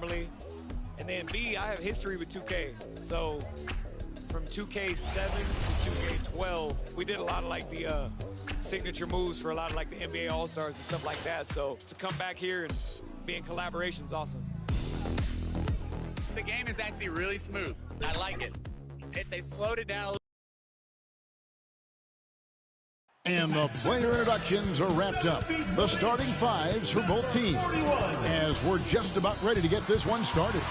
normally. And then B, I have history with 2K. So from 2K7 to 2K12, we did a lot of like the signature moves for a lot of like the NBA All-Stars and stuff like that. So to come back here and be in collaboration is awesome. The game is actually really smooth. I like it. They slowed it down a little. And the player introductions are wrapped up. The starting fives for both teams as we're just about ready to get this one started.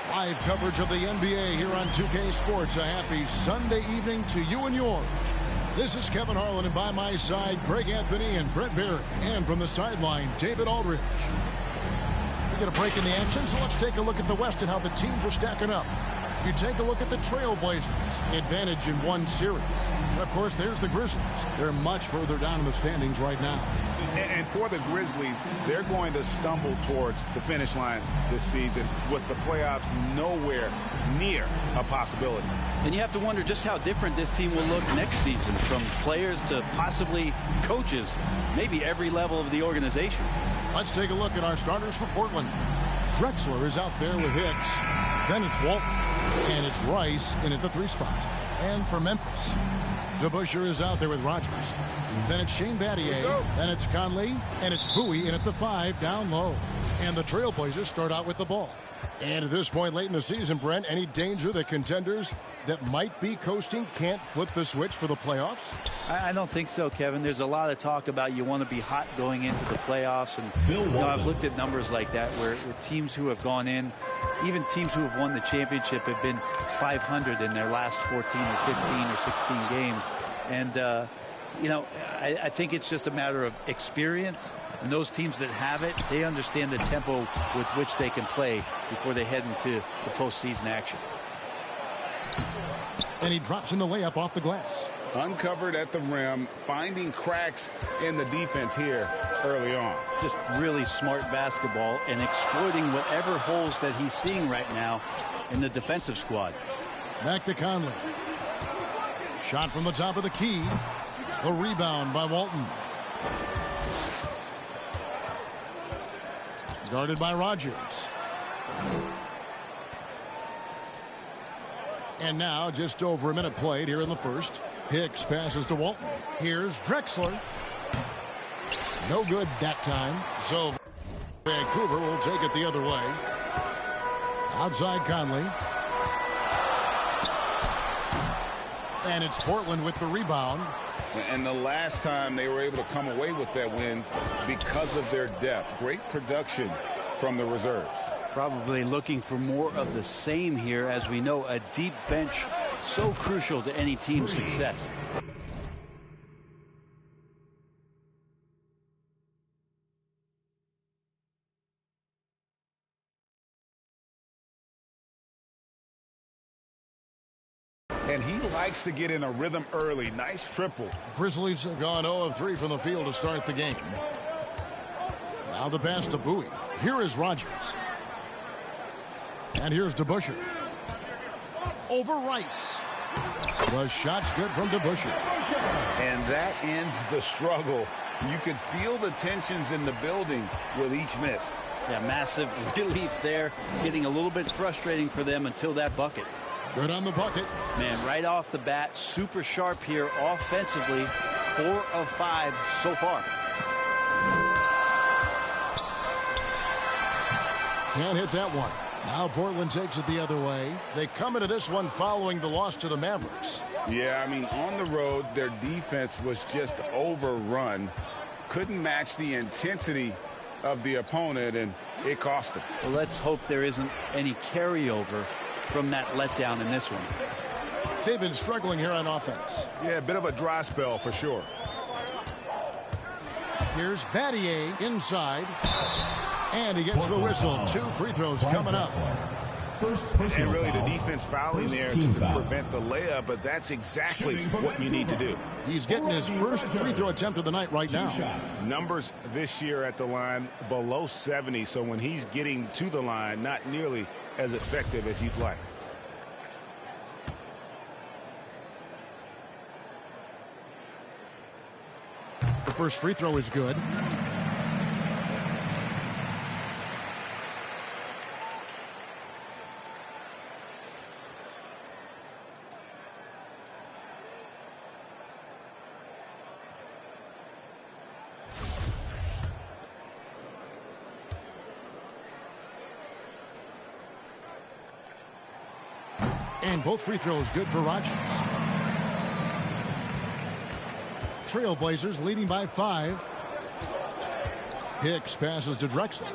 Live coverage of the NBA here on 2K Sports. A happy Sunday evening to you and yours. This is Kevin Harlan, and by my side, Greg Anthony and Brett Barry. And from the sideline, David Aldridge. We get a break in the action, so let's take a look at the West and how the teams are stacking up. You take a look at the Trailblazers, advantage in one series. And of course, there's the Grizzlies. They're much further down in the standings right now. And for the Grizzlies, they're going to stumble towards the finish line this season with the playoffs nowhere near a possibility. And you have to wonder just how different this team will look next season, from players to possibly coaches, maybe every level of the organization. Let's take a look at our starters for Portland. Drexler is out there with Hicks. Then it's Walton. And it's Rice in at the 3 spot. And for Memphis, DeBusschere is out there with Rogers. Then it's Shane Battier. Then it's Conley. And it's Bowie in at the 5 down low. And the Trailblazers start out with the ball. And at this point late in the season, Brent, any danger that contenders that might be coasting can't flip the switch for the playoffs? I don't think so, Kevin. There's a lot of talk about you want to be hot going into the playoffs. And I've looked at numbers like that where teams who have gone in, even teams who have won the championship, have been 500 in their last 14 or 15 or 16 games. And, I think it's just a matter of experience. And those teams that have it, they understand the tempo with which they can play before they head into the postseason action. And he drops in the layup off the glass. Uncovered at the rim, finding cracks in the defense here early on. Just really smart basketball and exploiting whatever holes that he's seeing right now in the defensive squad. Back to Conley. Shot from the top of the key. The rebound by Walton. Guarded by Rogers. And now just over a minute played here in the first. Hicks passes to Walton. Here's Drexler. No good that time. So Vancouver will take it the other way. Outside Conley. And it's Portland with the rebound. And the last time they were able to come away with that win because of their depth. Great production from the reserves. Probably looking for more of the same here, as we know a deep bench so crucial to any team's success. And he likes to get in a rhythm early. Nice triple. Grizzlies have gone 0 of 3 from the field to start the game. Now the pass to Bowie. Here is Rogers. And here's DeBusschere. Over Rice. The shot's good from DeBusschere. And that ends the struggle. You could feel the tensions in the building with each miss. Yeah, massive relief there. Getting a little bit frustrating for them until that bucket. Good on the bucket. Man, right off the bat, super sharp here offensively. 4 of 5 so far. Can't hit that one. Now Portland takes it the other way. They come into this one following the loss to the Mavericks. Yeah, I mean, on the road, their defense was just overrun. Couldn't match the intensity of the opponent, and it cost them. Well, let's hope there isn't any carryover from that letdown in this one. They've been struggling here on offense. Yeah, a bit of a dry spell for sure. Here's Battier inside. And he gets the whistle. 2 free throws coming up. And really the defense fouling there to prevent the layup, but that's exactly what you need to do. He's getting his first free throw attempt of the night right now. Numbers this year at the line below 70, so when he's getting to the line, not nearly as effective as you'd like. first free throw is good. And both free throws good for Rogers. Trailblazers leading by 5. Hicks passes to Drexler.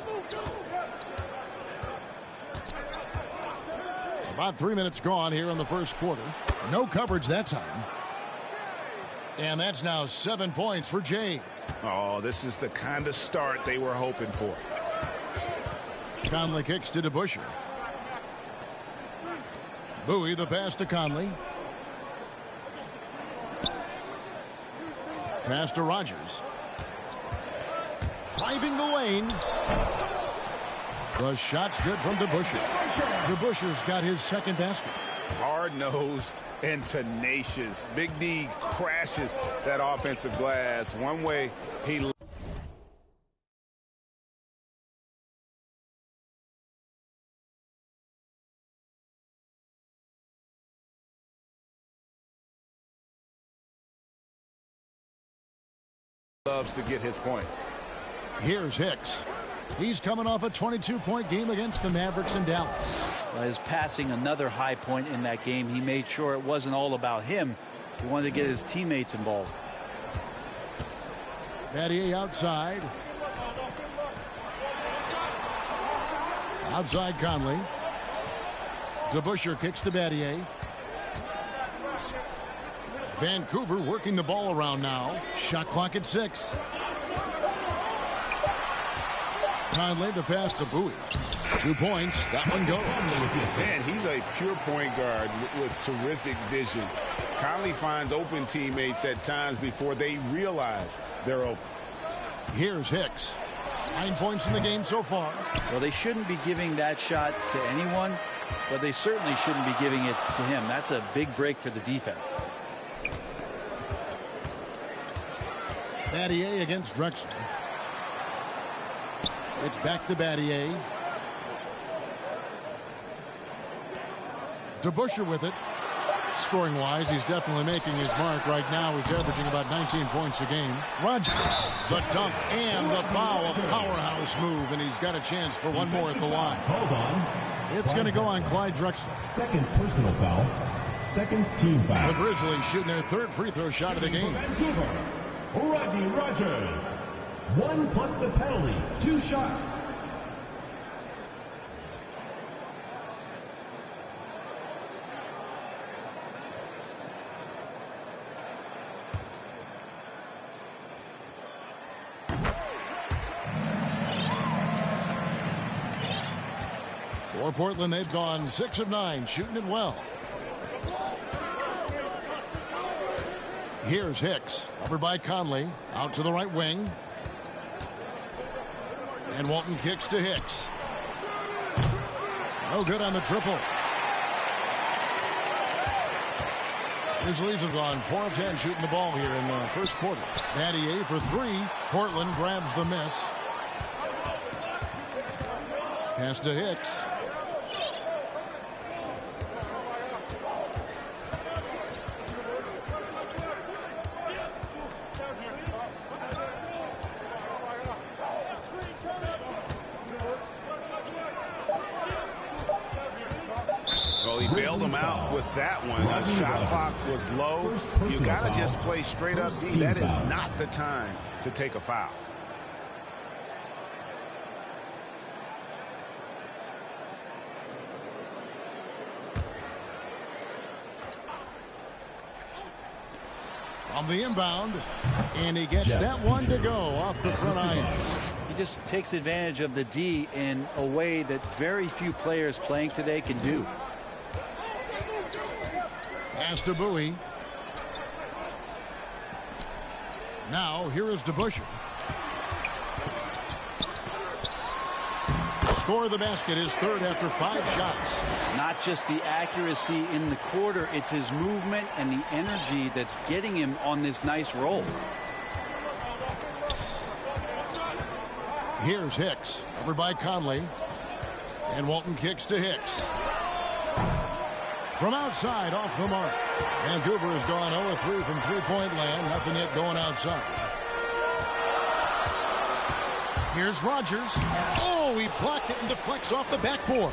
About 3 minutes gone here in the first quarter. No coverage that time. And that's now 7 points for Jay. Oh, this is the kind of start they were hoping for. Conley kicks to DeBusschere. Bowie the pass to Conley. Pass to Rogers. Driving the lane. The shot's good from DeBusschere. DeBusschere's got his second basket. Hard-nosed and tenacious. Big D crashes that offensive glass. One way he loves to get his points. Here's Hicks. He's coming off a 22-point game against the Mavericks in Dallas. His passing, another high point in that game. He made sure it wasn't all about him. He wanted to get his teammates involved. Battier outside. Outside Conley. DeBusschere kicks to Battier. Vancouver working the ball around now. Shot clock at 6. Conley the pass to Bowie. 2 points. That one goes. Man, he's a pure point guard with terrific vision. Conley finds open teammates at times before they realize they're open. Here's Hicks. 9 points in the game so far. Well, they shouldn't be giving that shot to anyone, but they certainly shouldn't be giving it to him. That's a big break for the defense. Battier against Drexler. It's back to Battier. DeBusschere with it. Scoring-wise, he's definitely making his mark. Right now, he's averaging about 19 points a game. Rogers, the dunk and the foul. A powerhouse move, and he's got a chance for one more at the line. Hold on. It's going to go on Clyde Drexler. Second personal foul. Second team foul. The Grizzlies shooting their third free throw shot of the game. Vancouver, Rodney Rogers. 1 plus the penalty. 2 shots. For Portland, they've gone 6 of 9, shooting it well. Here's Hicks, covered by Conley, out to the right wing. And Walton kicks to Hicks. No good on the triple. Grizzlies have gone 4 of 10 shooting the ball here in the first quarter. Battier for 3. Portland grabs the miss. Pass to Hicks. Well, he bailed him out with that one. The shot clock was low. You got to just play straight up D. That is not the time to take a foul. From the inbound, and he gets that one to go off the front iron. He just takes advantage of the D in a way that very few players playing today can do. Pass to Bowie. Now, here is DeBusschere. Score of the basket is third after 5 shots. Not just the accuracy in the quarter, it's his movement and the energy that's getting him on this nice roll. Here's Hicks, over by Conley. And Walton kicks to Hicks. From outside, off the mark. Vancouver has gone 0-3 from three-point land. Nothing yet going outside. Here's Rogers. Oh, he blocked it and deflects off the backboard.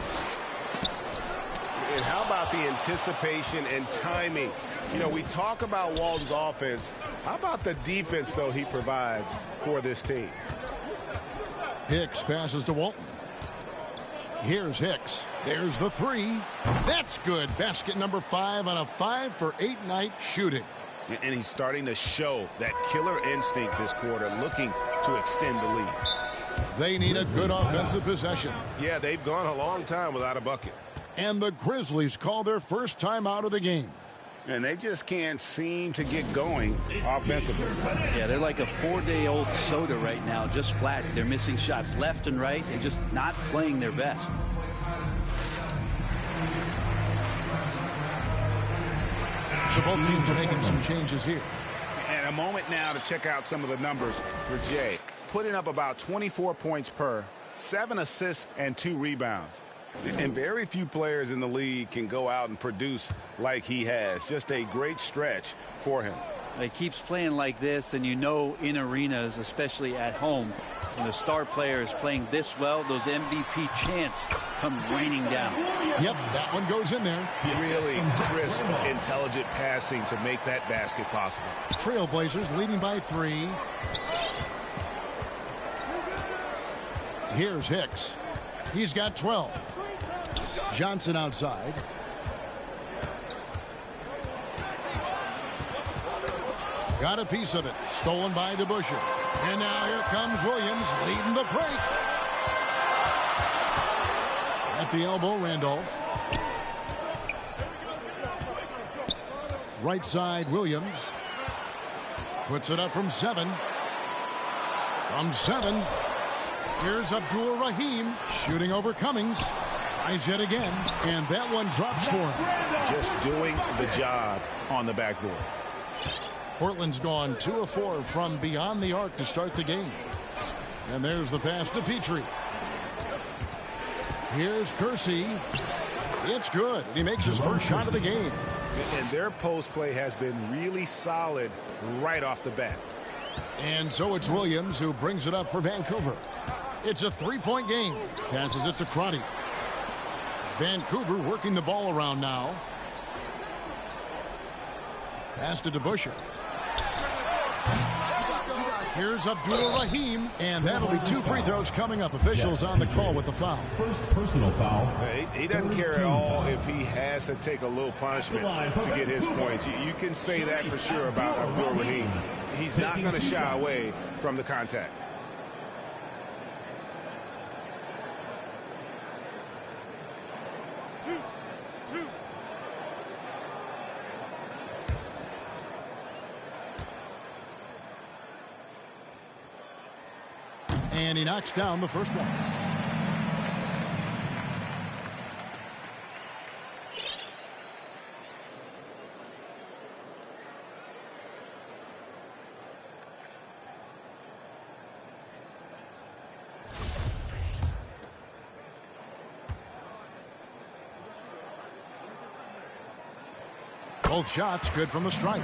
And how about the anticipation and timing? You know, we talk about Walton's offense. How about the defense, though, he provides for this team? Hicks passes to Walton. Here's Hicks. There's the three. That's good. Basket number 5 on a 5-for-8 night shooting. And he's starting to show that killer instinct this quarter, looking to extend the lead. They need a good offensive possession. Yeah, they've gone a long time without a bucket. And the Grizzlies call their first time out of the game. And they just can't seem to get going offensively. Yeah, they're like a 4-day-old soda right now, just flat. They're missing shots left and right and just not playing their best. So both teams are making some changes here. And a moment now to check out some of the numbers for Jay. Putting up about 24 points per, 7 assists, and 2 rebounds. And very few players in the league can go out and produce like he has. Just a great stretch for him. He keeps playing like this, and you know in arenas, especially at home, when the star player is playing this well, those MVP chants come raining down. Yep, that one goes in there. Really crisp, intelligent passing to make that basket possible. Trailblazers leading by 3. Here's Hicks. He's got 12. Johnson outside. Got a piece of it. Stolen by DeBusschere. And now here comes Williams leading the break. At the elbow, Randolph. Right side, Williams. Puts it up from 7. From 7. Here's Abdul Rahim shooting over Cummings. Tries yet again, and that one drops for him. Just doing the job on the backboard. Portland's gone 2 of 4 from beyond the arc to start the game. And there's the pass to Petrie. Here's Kersey. It's good. He makes his first shot of the game. And their post play has been really solid right off the bat. And so it's Williams who brings it up for Vancouver. It's a 3-point game. Passes it to Crotty. Vancouver working the ball around now. Pass to DeBusschere. Here's Abdul Rahim, and that'll be 2 free throws coming up. Officials on the call with the foul. First personal foul. He doesn't care at all if he has to take a little punishment to get his points. You can say that for sure about Abdul Rahim. He's not going to shy away from the contact. And he knocks down the first one. Both shots good from the stripe.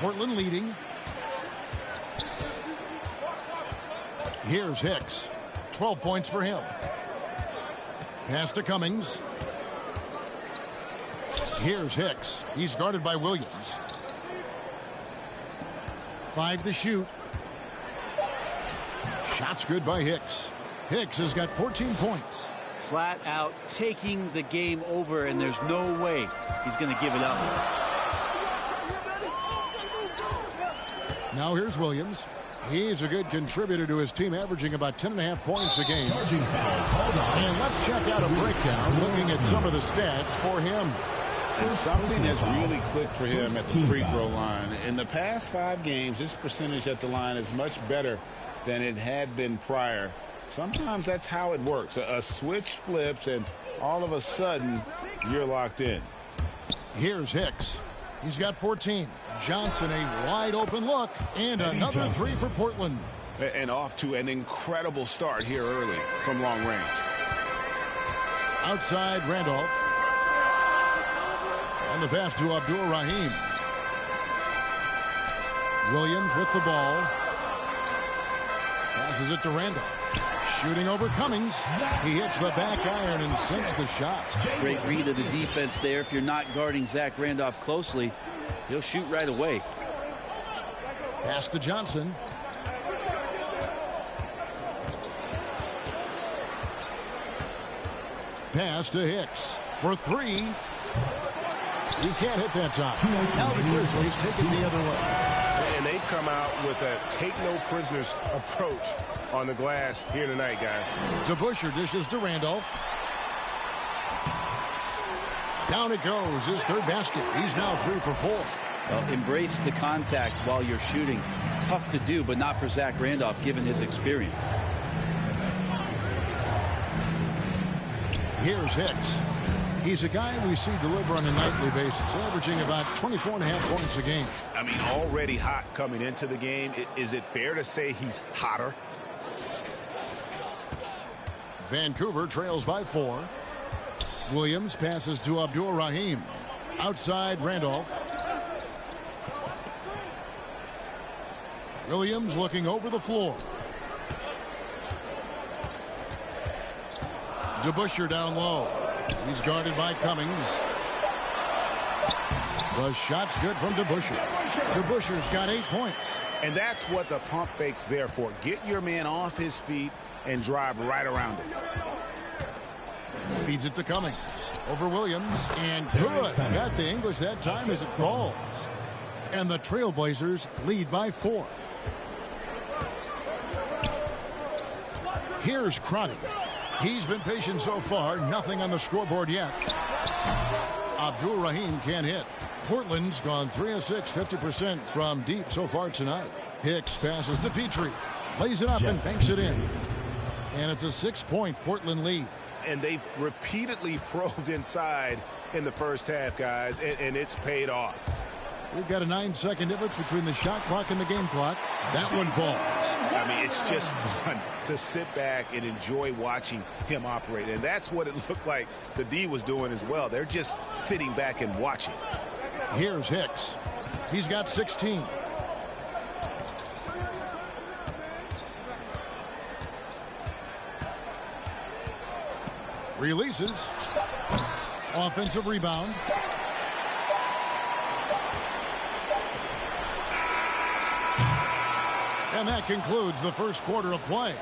Portland leading. Here's Hicks. 12 points for him. Pass to Cummings. Here's Hicks. He's guarded by Williams. 5 to shoot. Shot's good by Hicks. Hicks has got 14 points. Flat out taking the game over, and there's no way he's going to give it up. Now here's Williams. He's a good contributor to his team, averaging about 10.5 points a game. And let's check out a breakdown looking at some of the stats for him. And something has really clicked for him at the free throw line. In the past 5 games, his percentage at the line is much better than it had been prior. Sometimes that's how it works. A switch flips, and all of a sudden, you're locked in. Here's Hicks. He's got 14. Johnson, a wide open look, and another three for Portland. And off to an incredible start here early from long range. Outside Randolph. And the pass to Abdul-Rahim. Williams with the ball. Passes it to Randolph. Shooting over Cummings. He hits the back iron and sinks the shot. Great read of the defense there. If you're not guarding Zach Randolph closely, he'll shoot right away. Pass to Johnson. Pass to Hicks for three. He can't hit that time. Now the Grizzlies take it the other way. And they come out with a take-no-prisoners approach on the glass here tonight, guys. DeBusschere dishes to Randolph. Down it goes, his third basket. He's now 3 for 4. Well, embrace the contact while you're shooting. Tough to do, but not for Zach Randolph, given his experience. Here's Hicks. He's a guy we see deliver on a nightly basis, averaging about 24.5 points a game. I mean, already hot coming into the game. Is it fair to say he's hotter? Vancouver trails by 4. Williams passes to Abdul-Rahim. Outside Randolph. Williams looking over the floor. DeBusschere down low. He's guarded by Cummings. The shot's good from DeBusschere. DeBusschere's got 8 points. And that's what the pump fake's there for. Get your man off his feet and drive right around him. Feeds it to Cummings. Over Williams. And good. Got the English that time as it falls. And the Trailblazers lead by 4. Here's Crotty. He's been patient so far. Nothing on the scoreboard yet. Abdul-Rahim can't hit. Portland's gone 3 of 6, 50% from deep so far tonight. Hicks passes to Petrie. Lays it up and banks it in. And it's a 6-point Portland lead. And they've repeatedly probed inside in the first half, guys, and it's paid off. We've got a 9-second difference between the shot clock and the game clock. That one falls. I mean, it's just fun to sit back and enjoy watching him operate. And that's what it looked like the D was doing as well. They're just sitting back and watching. Here's Hicks. He's got 16. Releases. Offensive rebound. And that concludes the first quarter of play.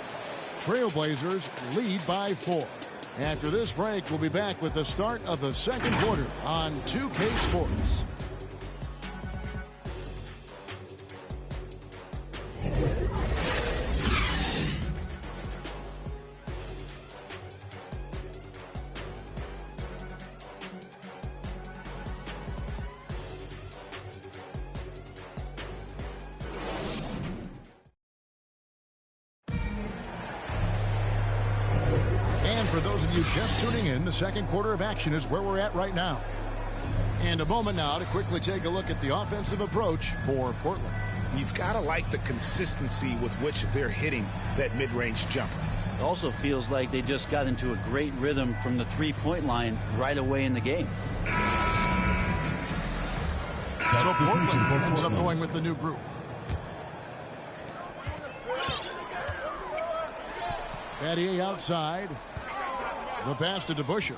Trailblazers lead by 4. After this break, we'll be back with the start of the second quarter on 2K Sports. For those of you just tuning in, the second quarter of action is where we're at right now. And a moment now to quickly take a look at the offensive approach for Portland. You've got to like the consistency with which they're hitting that mid-range jumper. It also feels like they just got into a great rhythm from the three-point line right away in the game. So Portland ends up going with the new group. Battier outside. The pass to DeBusschere.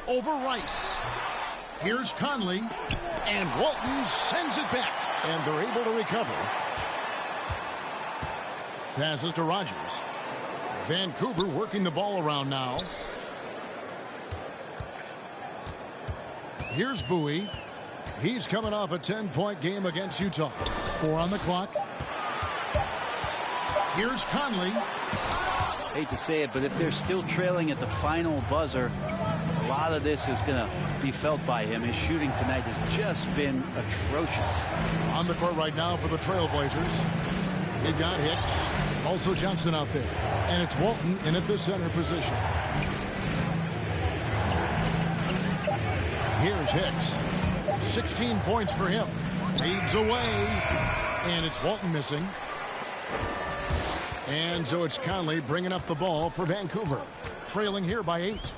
Over Rice. Here's Conley. And Walton sends it back. And they're able to recover. Passes to Rogers. Vancouver working the ball around now. Here's Bowie. He's coming off a 10-point game against Utah. 4 on the clock. Here's Conley. Hate to say it, but if they're still trailing at the final buzzer, a lot of this is going to be felt by him. His shooting tonight has just been atrocious. On the court right now for the Trailblazers. They've got Hicks. Also Johnson out there. And it's Walton in at the center position. Here's Hicks. 16 points for him. Fades away. And it's Walton missing. And so it's Conley bringing up the ball for Vancouver. Trailing here by 8.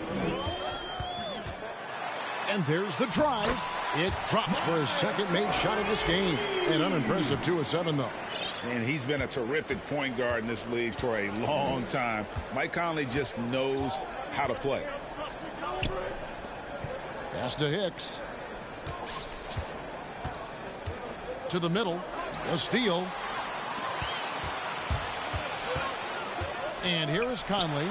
And there's the drive. It drops for his second made shot of this game. An unimpressive 2 of 7, though. And he's been a terrific point guard in this league for a long time. Mike Conley just knows how to play. Pass to Hicks. To the middle. A steal. And here is Conley.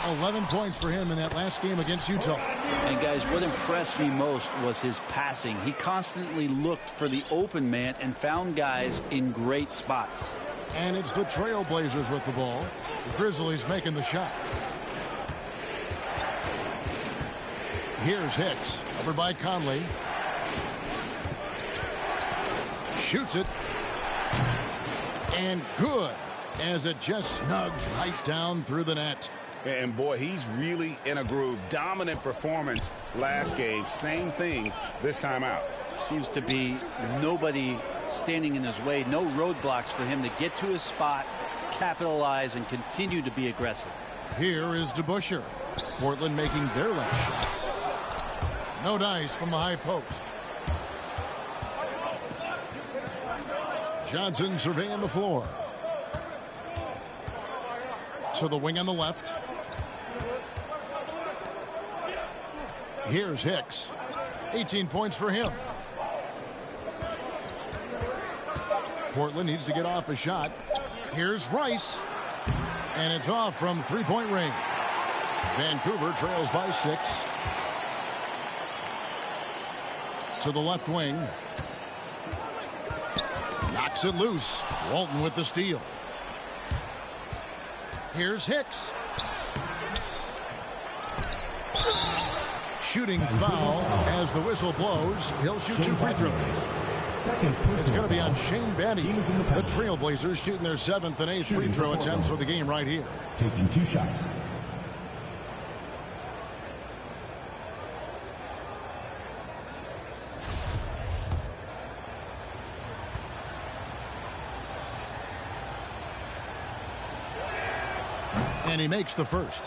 11 points for him in that last game against Utah. And guys, what impressed me most was his passing. He constantly looked for the open man and found guys in great spots. And it's the Trailblazers with the ball. The Grizzlies making the shot. Here's Hicks. Over by Conley. Shoots it. And good. As it just snugs right down through the net. And boy, he's really in a groove. Dominant performance last game. Same thing this time out. Seems to be nobody standing in his way. No roadblocks for him to get to his spot, capitalize, and continue to be aggressive. Here is DeBusschere. Portland making their last shot. No dice from the high post. Johnson surveying the floor. To the wing on the left. Here's Hicks. 18 points for him. Portland needs to get off a shot. Here's Rice. And it's off from three-point range. Vancouver trails by 6. To the left wing. Knocks it loose. Walton with the steal. Here's Hicks. Shooting foul as the whistle blows. He'll shoot 2 free throws. It's going to be on Shane Batty. The Trailblazers shooting their 7th and 8th free throw attempts for the game right here. Taking 2 shots. And he makes the first.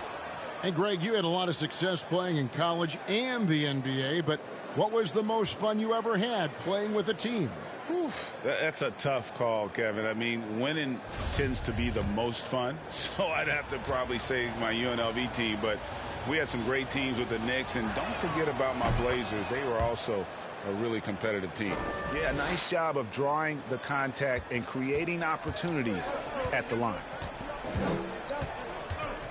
And Greg, you had a lot of success playing in college and the NBA, but what was the most fun you ever had playing with a team? Oof, that's a tough call, Kevin. I mean, winning tends to be the most fun, so I'd have to probably say my UNLV team, but we had some great teams with the Knicks, and don't forget about my Blazers. They were also a really competitive team. Yeah, nice job of drawing the contact and creating opportunities at the line.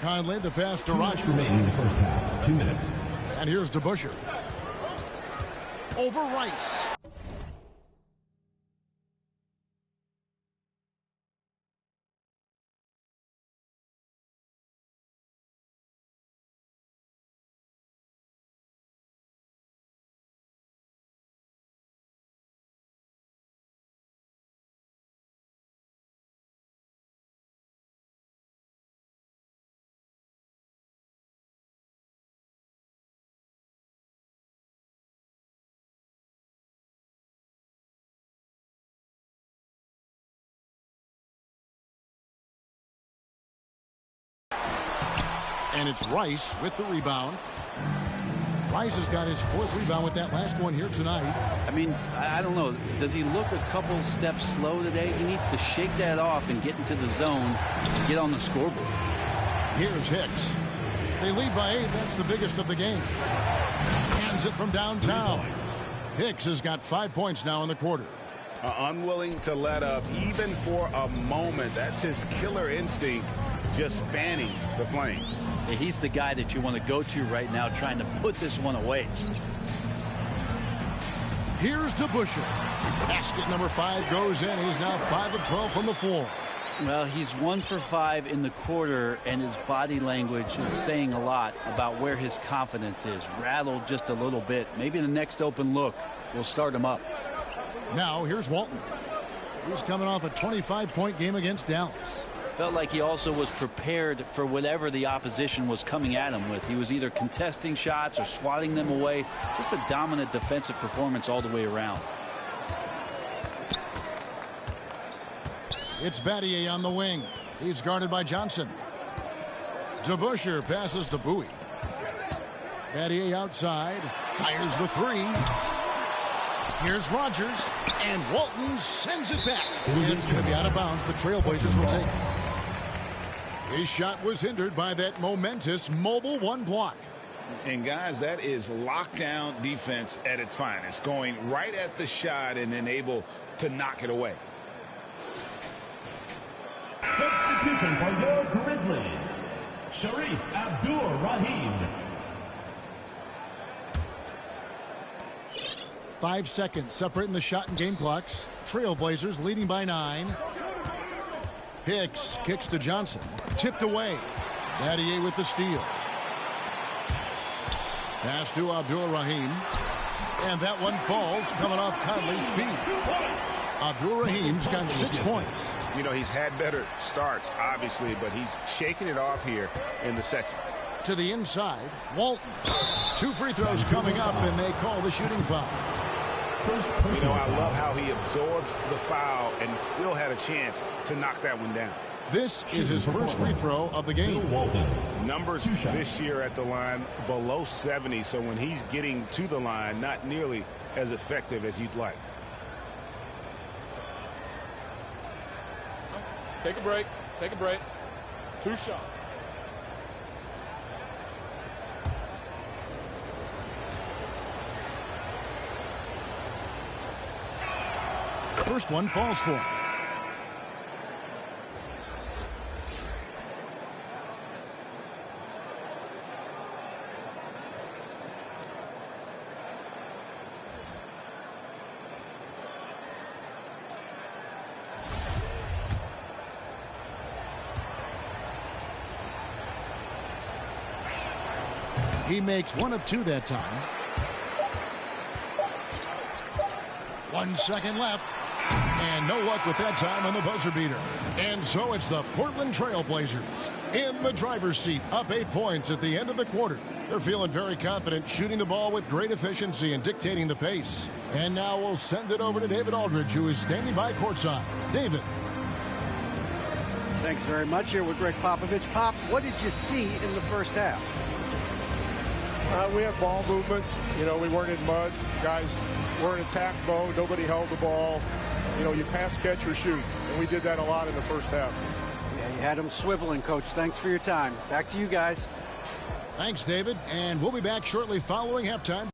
Conley, the pass to Rogers. Remaining in the first half. 2 minutes. And here's DeBusschere. Over Rice. And it's Rice with the rebound. Rice has got his 4th rebound with that last one here tonight. I mean, I don't know. Does he look a couple steps slow today? He needs to shake that off and get into the zone and get on the scoreboard. Here's Hicks. They lead by 8. That's the biggest of the game. Hands it from downtown. Hicks has got 5 points now in the quarter. Unwilling to let up even for a moment. That's his killer instinct, just fanning the flames. Yeah, he's the guy that you want to go to right now trying to put this one away. Here's DeBusschere. Basket number 5 goes in. He's now 5 of 12 from the floor. Well, he's 1 for 5 in the quarter, and his body language is saying a lot about where his confidence is. Rattled just a little bit. Maybe the next open look will start him up. Now here's Walton. He's coming off a 25-point game against Dallas. Felt like he also was prepared for whatever the opposition was coming at him with. He was either contesting shots or swatting them away. Just a dominant defensive performance all the way around. It's Battier on the wing. He's guarded by Johnson. DeBusschere passes to Bowie. Battier outside. Fires the three. Here's Rogers. And Walton sends it back. It's going to be out of bounds. The Trailblazers will take it. His shot was hindered by that momentous mobile one block. And guys, that is lockdown defense at its finest. Going right at the shot and then able to knock it away. Substitution for your Grizzlies, Sharif Abdur-Rahim. 5 seconds separating the shot and game clocks. Trailblazers leading by 9. Hicks kicks to Johnson. Tipped away. Battier with the steal. Pass to Abdur-Rahim. And that one falls coming off Conley's feet. Abdur-Rahim's got 6 points. You know, he's had better starts, obviously, but he's shaking it off here in the second. To the inside, Walton. 2 free throws coming up, and they call the shooting foul. You know, I love how he absorbs the foul and still had a chance to knock that one down. This is his first free throw of the game. Numbers this year at the line below 70, so when he's getting to the line, not nearly as effective as you'd like. Take a break. Take a break. 2 shots. First one falls for him. He makes 1 of 2 that time. 1 second left. And no luck with that time on the buzzer beater. And so it's the Portland Trailblazers in the driver's seat, up 8 points at the end of the quarter. They're feeling very confident, shooting the ball with great efficiency and dictating the pace. And now we'll send it over to David Aldridge, who is standing by courtside. David. Thanks very much. Here with Greg Popovich. Pop, what did you see in the first half? We had ball movement. You know, we weren't in mud. Guys were in attack mode. Nobody held the ball. You know, you pass, catch, or shoot. And we did that a lot in the first half. Yeah, you had them swiveling, Coach. Thanks for your time. Back to you guys. Thanks, David. And we'll be back shortly following halftime.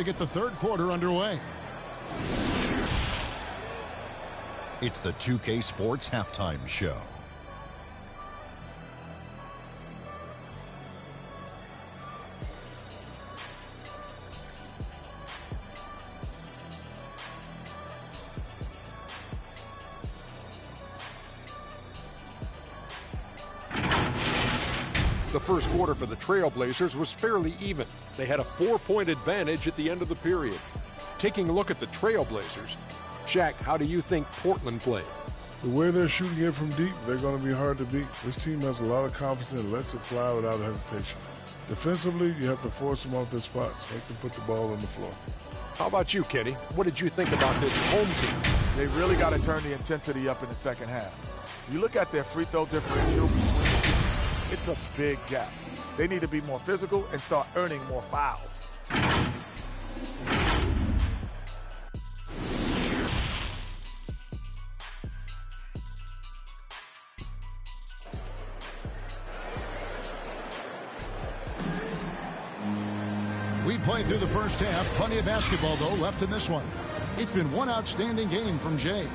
to get the third quarter underway. It's the 2K Sports Halftime Show. The first quarter for the Trailblazers was fairly even. They had a 4-point advantage at the end of the period. Taking a look at the Trailblazers, Shaq, how do you think Portland played? The way they're shooting it from deep, they're going to be hard to beat. This team has a lot of confidence and lets it fly without hesitation. Defensively, you have to force them off their spots, make them put the ball on the floor. How about you, Kenny? What did you think about this home team? They really got to turn the intensity up in the second half. You look at their free throw differential, it's a big gap. They need to be more physical and start earning more fouls. We played through the first half. Plenty of basketball, though, left in this one. It's been one outstanding game from Jay.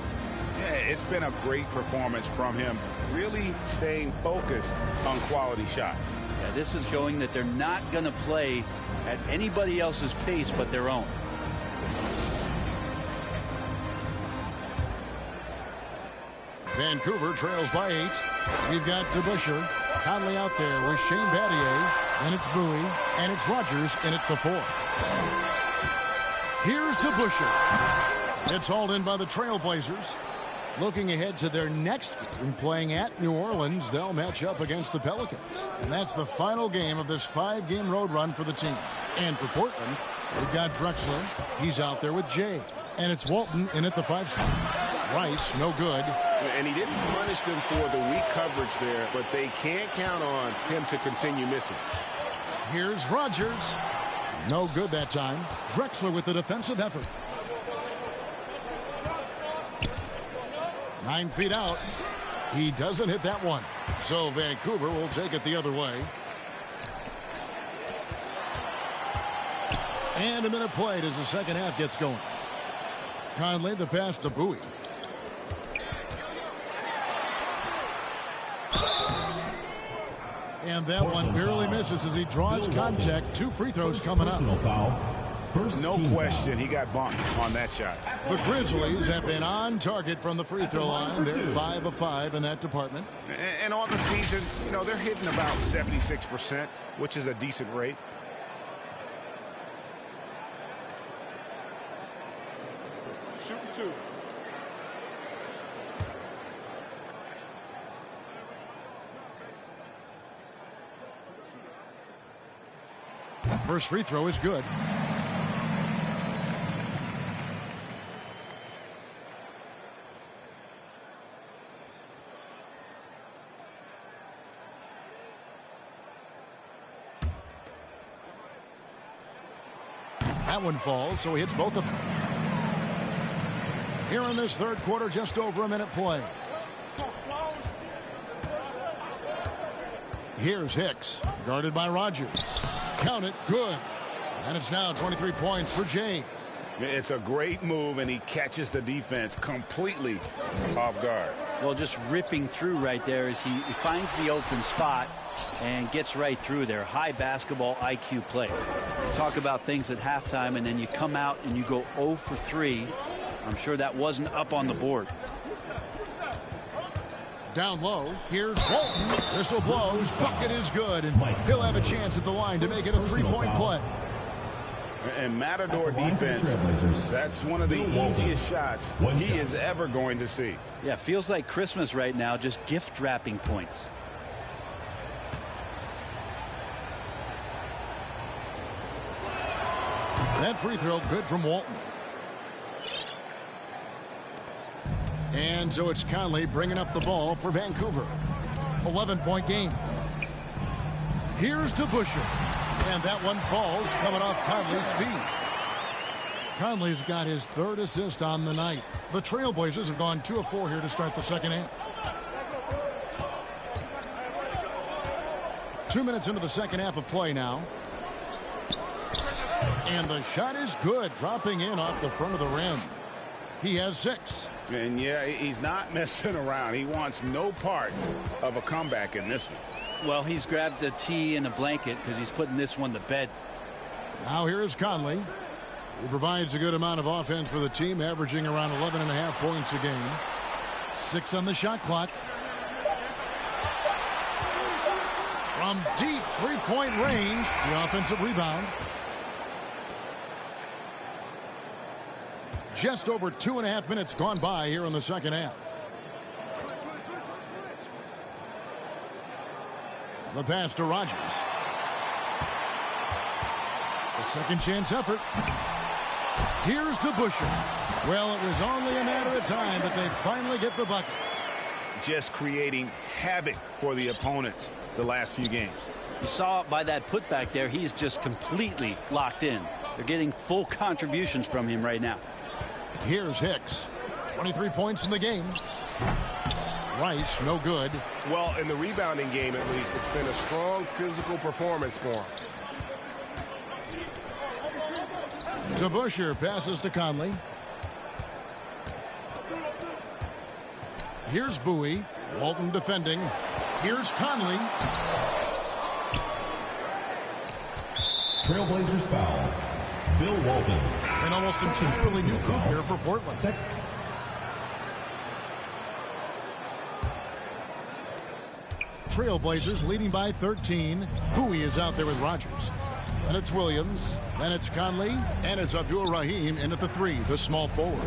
Yeah, it's been a great performance from him, really staying focused on quality shots. Yeah, this is showing that they're not going to play at anybody else's pace but their own. Vancouver trails by 8. We've got DeBusschere. Conley out there with Shane Battier. And it's Bowie. And it's Rogers in at the 4. Here's DeBusschere. It's hauled in by the Trailblazers. Looking ahead to their next game, playing at New Orleans, they'll match up against the Pelicans. And that's the final game of this 5-game road run for the team. And for Portland, we've got Drexler. He's out there with Jay. And it's Walton in at the 5 spot. Rice, no good. And he didn't punish them for the weak coverage there, but they can't count on him to continue missing. Here's Rogers. No good that time. Drexler with the defensive effort. 9 feet out. He doesn't hit that one. So Vancouver will take it the other way. And a minute played as the second half gets going. Conley the pass to Bowie. And that one barely misses as he draws contact. 2 free throws coming up. No question, he got bumped on that shot. The Grizzlies have been on target from the free throw line. They're 5 of 5 in that department. And on the season, you know, they're hitting about 76%, which is a decent rate. Shooting 2. First free throw is good. That one falls, so he hits both of them. Here in this third quarter, just over a minute play. Here's Hicks, guarded by Rogers. Count it, good. And it's now 23 points for Jay. It's a great move, and he catches the defense completely off guard. Well, just ripping through right there as he finds the open spot and gets right through there. High basketball IQ play. Talk about things at halftime, and then you come out and you go 0 for 3. I'm sure that wasn't up on the board. Down low, here's Walton. Whistle blows, bucket is good, and he'll have a chance at the line to make it a 3-point play. And Matador defense, that's one of the easiest shots he is ever going to see. Yeah, feels like Christmas right now, just gift wrapping points. That free throw good from Walton. And so it's Conley bringing up the ball for Vancouver. 11-point game. Here's DeBusschere. And that one falls, coming off Conley's feet. Conley's got his 3rd assist on the night. The Trailblazers have gone 2 of 4 here to start the second half. 2 minutes into the second half of play now. And the shot is good, dropping in off the front of the rim. He has 6. And yeah, he's not messing around. He wants no part of a comeback in this one. Well, he's grabbed a tee and a blanket because he's putting this one to bed. Now here is Conley. He provides a good amount of offense for the team, averaging around 11.5 points a game. 6 on the shot clock. From deep three-point range, the offensive rebound. Just over 2.5 minutes gone by here in the second half. The pass to Rogers. A second chance effort. Here's to Busher. Well, it was only a matter of time, but they finally get the bucket. Just creating havoc for the opponents the last few games. You saw by that putback there, he's just completely locked in. They're getting full contributions from him right now. Here's Hicks. 23 points in the game. Rice, no good. Well, in the rebounding game, at least, it's been a strong physical performance for him. To Busher, passes to Conley. Here's Bowie. Walton defending. Here's Conley. Trailblazers foul. Bill Walton. An almost entirely new group here for Portland. Trailblazers leading by 13. Bowie is out there with Rogers. And it's Williams. Then it's Conley. And it's Abdul Rahim in at the 3, the small forward.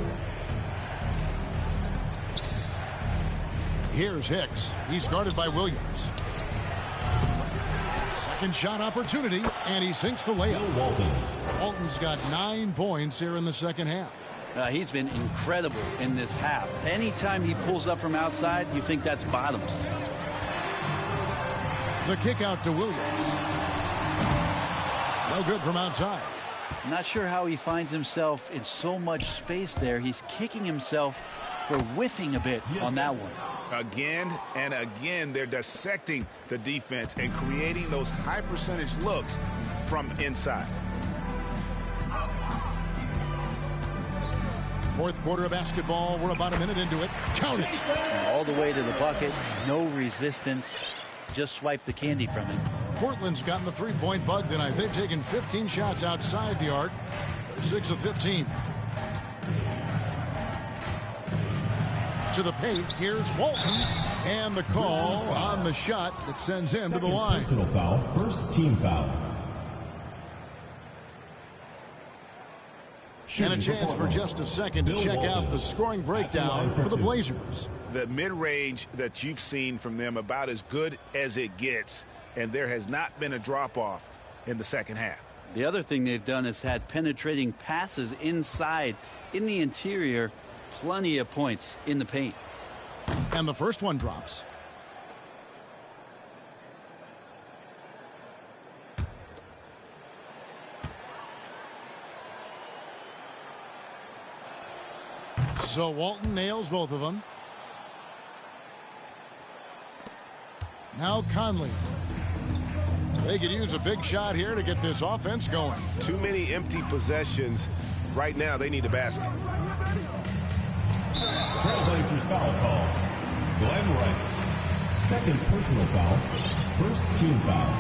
Here's Hicks. He's guarded by Williams. Second shot opportunity, and he sinks the layup. Walton. Walton's got 9 points here in the second half. He's been incredible in this half. Anytime he pulls up from outside, you think that's bottoms. The kick out to Williams. No good from outside. I'm not sure how he finds himself in so much space there. He's kicking himself for whiffing a bit on that one. Again and again, they're dissecting the defense and creating those high percentage looks from inside. Fourth quarter of basketball. We're about a minute into it. Count it. All the way to the bucket. No resistance. Just swipe the candy from him. Portland's gotten the three-point bug tonight. They've taken 15 shots outside the arc. They're 6 of 15. To the paint, here's Walton, and the call on the shot that sends him to the line. Personal foul, first team foul. And a chance for just a second to check out the scoring breakdown for the Blazers. The mid-range that you've seen from them about as good as it gets, and there has not been a drop-off in the second half. The other thing they've done is had penetrating passes inside, in the interior. Plenty of points in the paint. And the first one drops. So Walton nails both of them. Now Conley. They could use a big shot here to get this offense going. Too many empty possessions. Right now, they need a basket. Trailblazers foul call. Glenn Rice. Second personal foul. First team foul.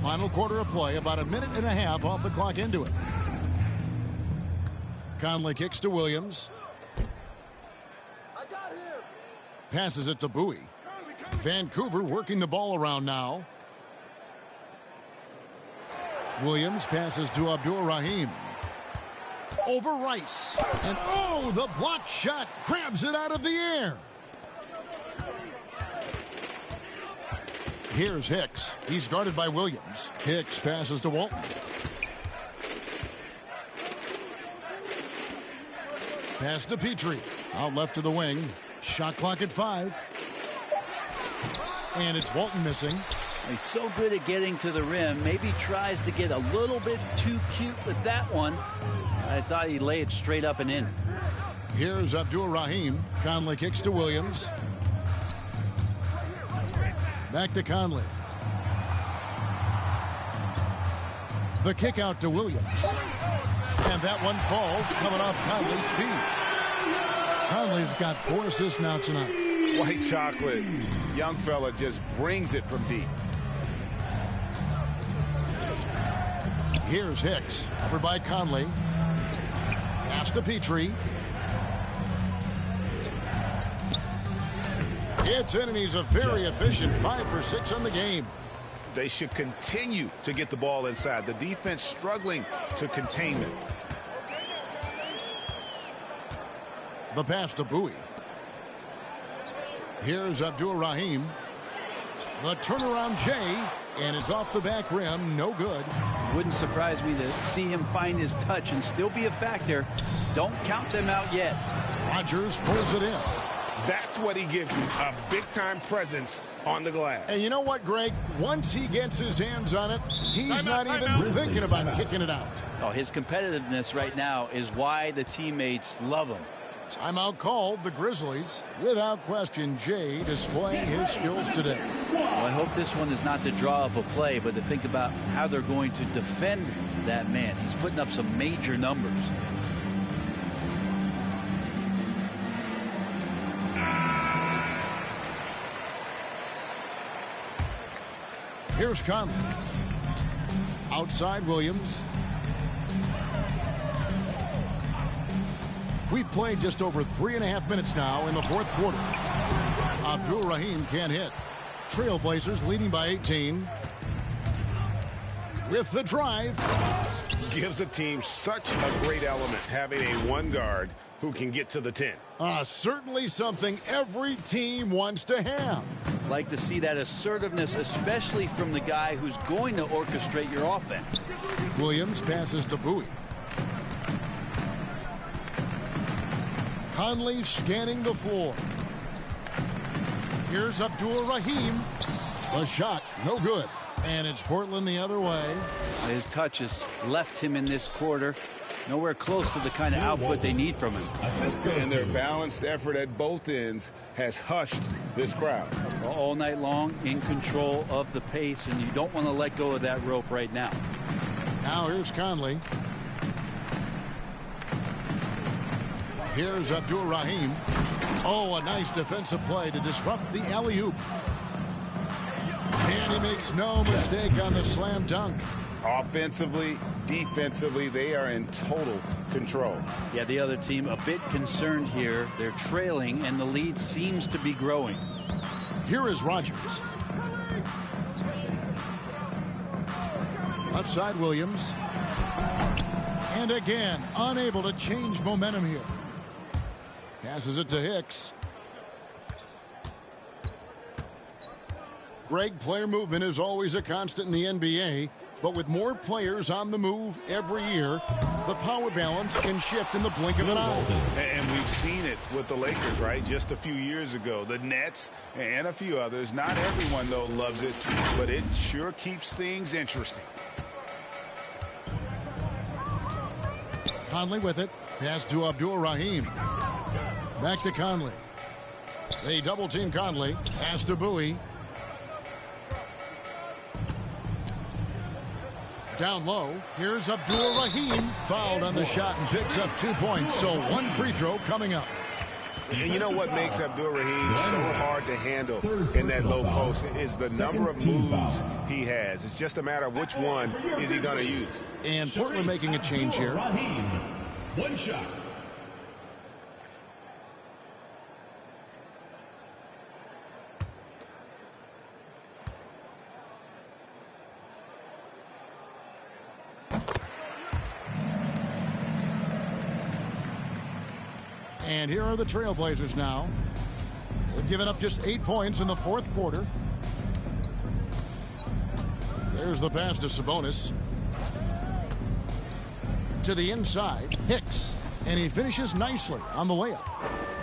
Final quarter of play, about a minute and a half off the clock into it. Conley kicks to Williams. Passes it to Bowie. Vancouver working the ball around now. Williams passes to Abdul Rahim. Over Rice. And oh, the block shot grabs it out of the air. Here's Hicks. He's guarded by Williams. Hicks passes to Walton. Pass to Petrie. Out left to the wing. Shot clock at 5. And it's Walton missing. He's so good at getting to the rim. Maybe tries to get a little bit too cute with that one. I thought he'd lay it straight up and in. Here's Abdul Rahim. Conley kicks to Williams. Back to Conley. The kick out to Williams. And that one falls coming off Conley's feet. Conley's got 4 assists now tonight. White chocolate. Young fella just brings it from deep. Here's Hicks. Covered by Conley. Pass to Petrie. It's in, and he's a very efficient 5 for 6 on the game. They should continue to get the ball inside. The defense struggling to contain them. The pass to Bowie. Here's Abdul-Rahim. The turnaround Jay, and it's off the back rim. No good. Wouldn't surprise me to see him find his touch and still be a factor. Don't count them out yet. Rogers pulls it in. That's what he gives you, a big-time presence on the glass. And you know what, Greg? Once he gets his hands on it, he's not even thinking about kicking it out. Oh, his competitiveness right now is why the teammates love him. Timeout called, the Grizzlies. Without question, Jay displaying his skills today. Well, I hope this one is not to draw up a play, but to think about how they're going to defend that man. He's putting up some major numbers. Here's Conley. Outside Williams. We've played just over 3.5 minutes now in the fourth quarter. Abdul-Rahim can't hit. Trailblazers leading by 18. With the drive. Gives the team such a great element, having a one guard who can get to the 10. Certainly something every team wants to have. Like to see that assertiveness, especially from the guy who's going to orchestrate your offense. Williams passes to Bowie. Conley scanning the floor. Here's Abdul-Rahim. The shot, no good. And it's Portland the other way. His touches left him in this quarter. Nowhere close to the kind of output they need from him. And their balanced effort at both ends has hushed this crowd. All night long, in control of the pace, and you don't want to let go of that rope right now. Now here's Conley. Here's Abdul-Rahim. Oh, a nice defensive play to disrupt the alley-oop. And he makes no mistake on the slam dunk. Offensively, defensively, they are in total control. Yeah, the other team a bit concerned here. They're trailing, and the lead seems to be growing. Here is Rogers. Left side Williams. And again, unable to change momentum here. Passes it to Hicks. Greg, player movement is always a constant in the NBA, but with more players on the move every year, the power balance can shift in the blink of an eye. And we've seen it with the Lakers, right? Just a few years ago. The Nets and a few others. Not everyone, though, loves it, but it sure keeps things interesting. Conley with it. Pass to Abdul-Rahim. Back to Conley. They double-team Conley. Pass to Bowie. Down low. Here's Abdul-Rahim. Fouled on the shot and picks up 2 points. So one free throw coming up. And you know what makes Abdul-Rahim so hard to handle in that low post is the number of moves he has. It's just a matter of which one is he going to use. And Portland making a change here. One shot. And here are the Trailblazers now. They've given up just 8 points in the fourth quarter. There's the pass to Sabonis. To the inside, Hicks. And he finishes nicely on the layup.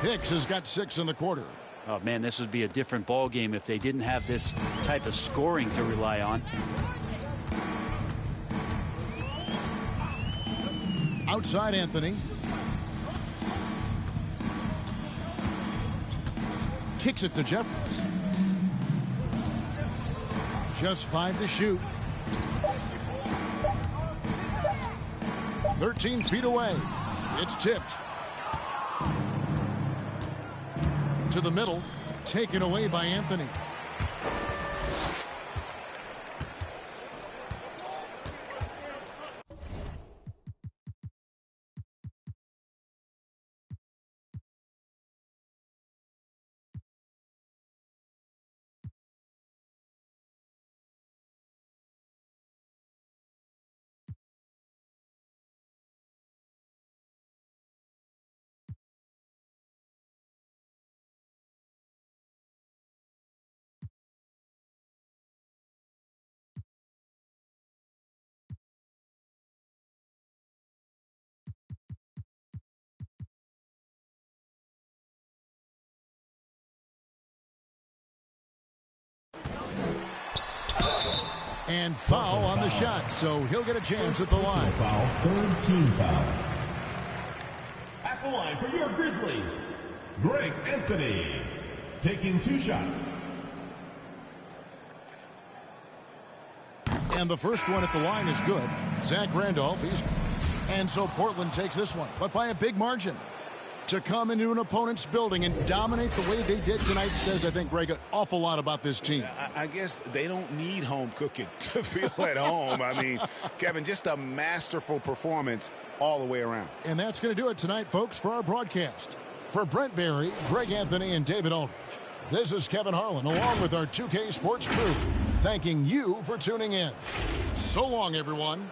Hicks has got 6 in the quarter. Oh, man, this would be a different ball game if they didn't have this type of scoring to rely on. Outside Anthony. Kicks it to Jeffries. Just 5 to shoot. 13 feet away. It's tipped. To the middle. Taken away by Anthony. And foul on the shot, so he'll get a chance at the line. Foul, third team foul. At the line for your Grizzlies, Greg Anthony, taking 2 shots. And the first one at the line is good. Zach Randolph, and so Portland takes this one, but by a big margin. To come into an opponent's building and dominate the way they did tonight says, I think, Greg, an awful lot about this team. I guess they don't need home cooking to feel at home. I mean, Kevin, just a masterful performance all the way around. And that's going to do it tonight, folks, for our broadcast. For Brent Barry, Greg Anthony, and David Aldridge, this is Kevin Harlan, along with our 2K Sports crew, thanking you for tuning in. So long, everyone.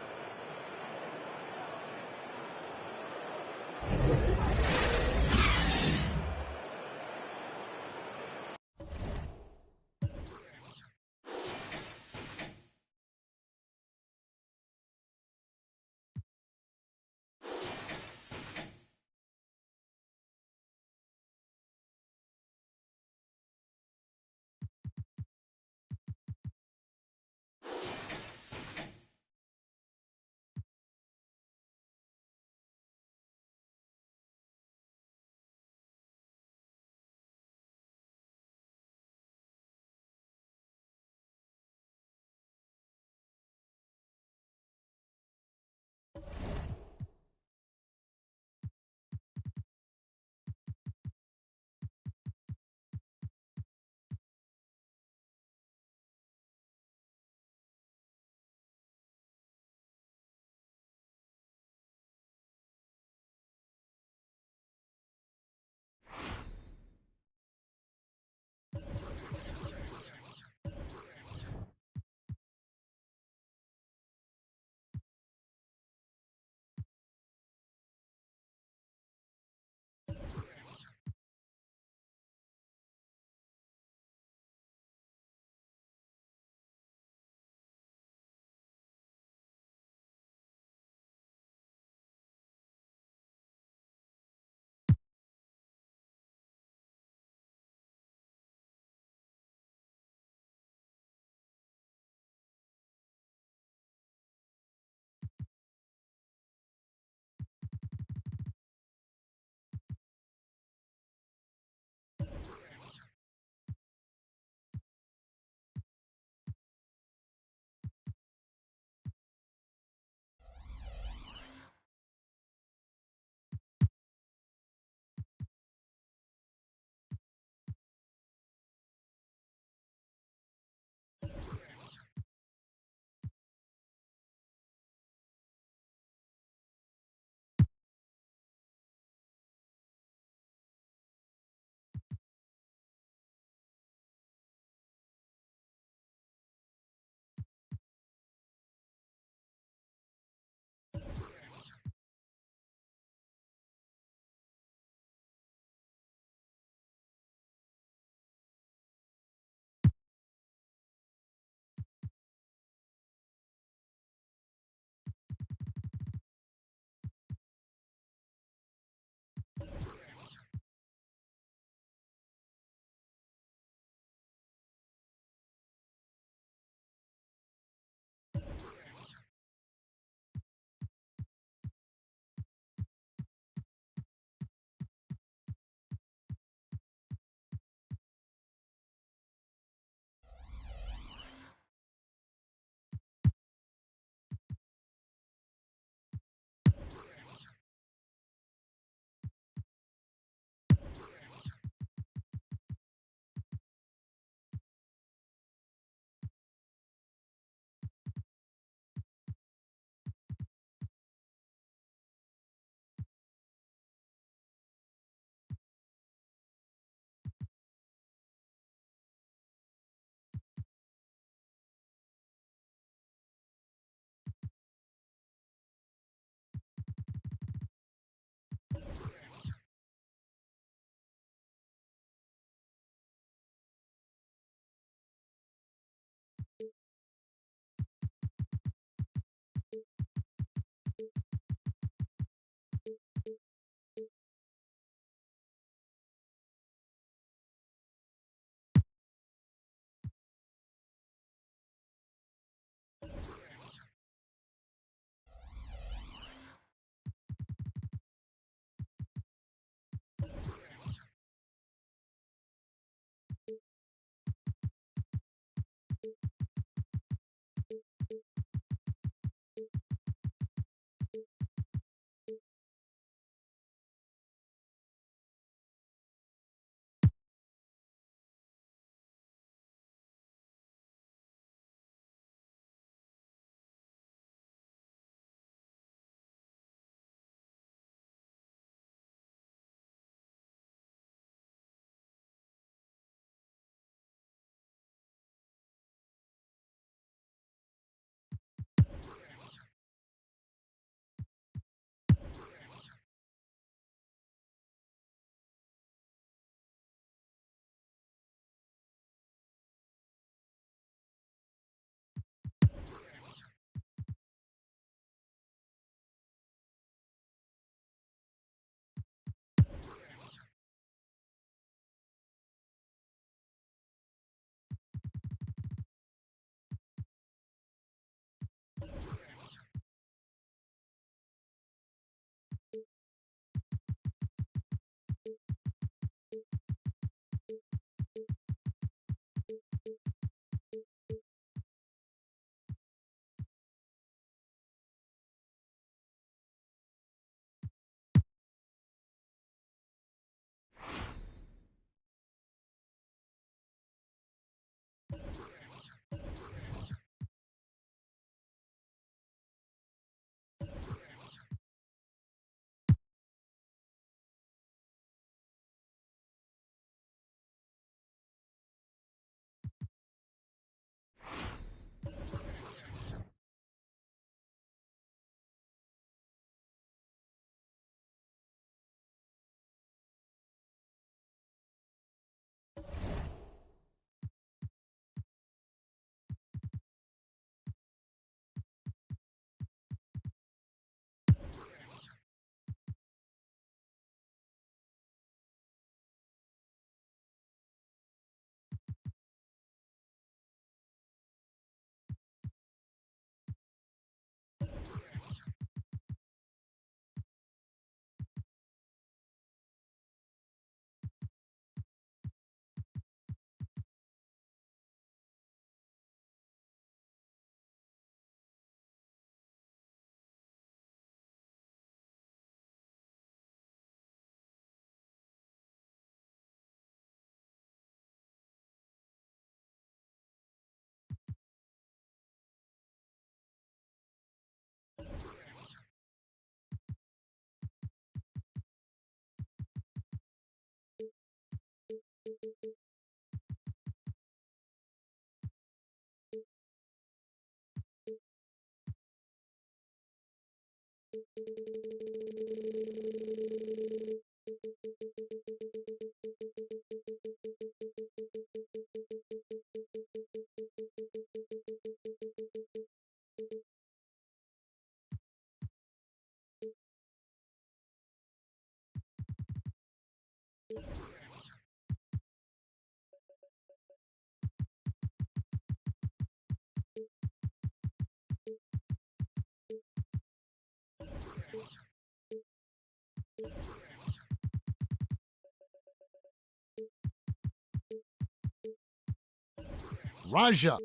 Raja.